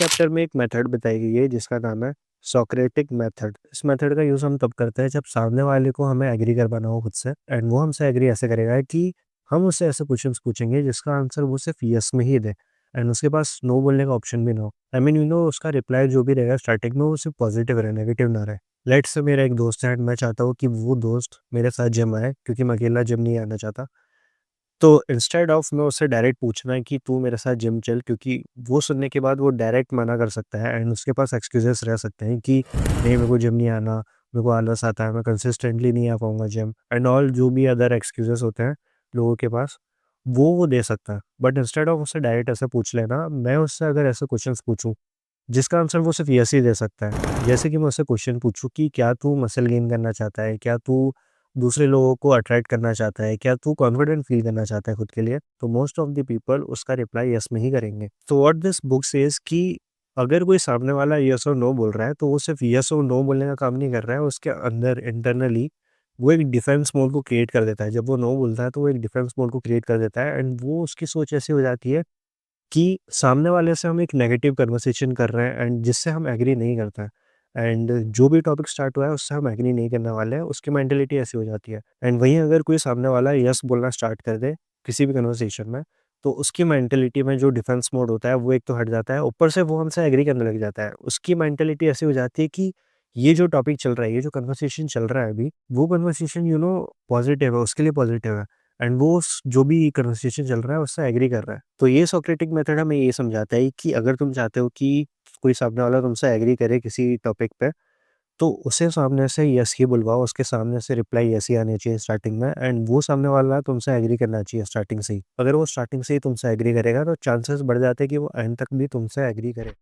Chapter में एक method बताई गई है जिसका नाम है सोक्रेटिक मेथड। इस मेथड का यूज़ हम तब करते हैं जब सामने वाले को हमें एग्री करवाना हो खुद से, एंड वो हमसे एग्री ऐसे करेगा कि हम उससे ऐसे क्वेश्चंस पूछेंगे जिसका आंसर वो सिर्फ यस में ही दे, एंड उसके पास नो बोलने का ऑप्शन भी ना हो। आई मीन उसका रिप्लाई जो भी रहेगा स्टार्टिंग में वो सिर्फ पॉजिटिव रहे, नेगेटिव ना रहे। लेट्स से मेरा एक दोस्त है एंड मैं चाहता हूँ कि वो दोस्त मेरे साथ जिम आए क्योंकि मैं अकेला जिम नहीं आना चाहता। तो इंस्टेड ऑफ मैं उससे डायरेक्ट पूछना है कि तू मेरे साथ जिम चल, क्योंकि वो सुनने के बाद वो डायरेक्ट मना कर सकता है एंड उसके पास एक्सक्यूजेस रह सकते हैं कि नहीं मेरे को जिम नहीं आना, मेरे को आलस आता है, मैं कंसिस्टेंटली नहीं आ पाऊंगा जिम एंड ऑल, जो भी अदर एक्सक्यूजेस होते हैं लोगों के पास, वो दे सकता है। बट इंस्टेड ऑफ उससे डायरेक्ट ऐसे पूछ लेना, मैं उससे अगर ऐसे क्वेश्चंस पूछूं जिसका आंसर वो सिर्फ यस ही दे सकता है, जैसे कि मैं उससे क्वेश्चन पूछूं कि क्या तू मसल गेन करना चाहता है, क्या तू दूसरे लोगों को अट्रैक्ट करना चाहता है, क्या तू कॉन्फिडेंट फील करना चाहता है खुद के लिए, तो मोस्ट ऑफ द पीपल उसका रिप्लाई यस में ही करेंगे। तो व्हाट दिस बुक सेज कि अगर कोई सामने वाला यस और नो बोल रहा है तो वो सिर्फ यस और नो बोलने का काम नहीं कर रहा है, उसके अंदर इंटरनली वो एक डिफेंस मोड को क्रिएट कर देता है। जब वो नो बोलता है तो वो एक डिफेंस मोड को क्रिएट कर देता है एंड वो उसकी सोच ऐसी हो जाती है कि सामने वाले से हम एक नेगेटिव कन्वर्सेशन कर रहे हैं एंड जिससे हम एग्री नहीं करते हैं, एंड जो भी टॉपिक स्टार्ट हुआ है उससे हम एग्री नहीं करने वाले हैं, उसकी मेंटेलिटी ऐसी हो जाती है। एंड वहीं अगर कोई सामने वाला यस बोलना स्टार्ट कर दे किसी भी कन्वर्सेशन में, तो उसकी मेंटेलिटी में जो डिफेंस मोड होता है वो एक तो हट जाता है, ऊपर से वो हमसे एग्री करने लग जाता है। उसकी मेंटेलिटी ऐसी हो जाती है कि ये जो टॉपिक चल रहा है, ये जो कन्वर्सेशन चल रहा है अभी, वो कन्वर्सेशन पॉजिटिव है, उसके लिए पॉजिटिव है एंड वो जो भी कन्वर्सेशन चल रहा है उससे एग्री कर रहा है। तो ये सोक्रेटिक मेथड हमें ये समझाता है कि अगर तुम चाहते हो कि कोई सामने वाला तुमसे एग्री करे किसी टॉपिक पे, तो उसे सामने से यस ही बुलवाओ, उसके सामने से रिप्लाई यस ही आनी चाहिए स्टार्टिंग में, एंड वो सामने वाला तुमसे एग्री करना चाहिए स्टार्टिंग से ही। अगर वो स्टार्टिंग से ही तुमसे एग्री करेगा तो चांसेस बढ़ जाते हैं कि वो एंड तक भी तुमसे एग्री करे।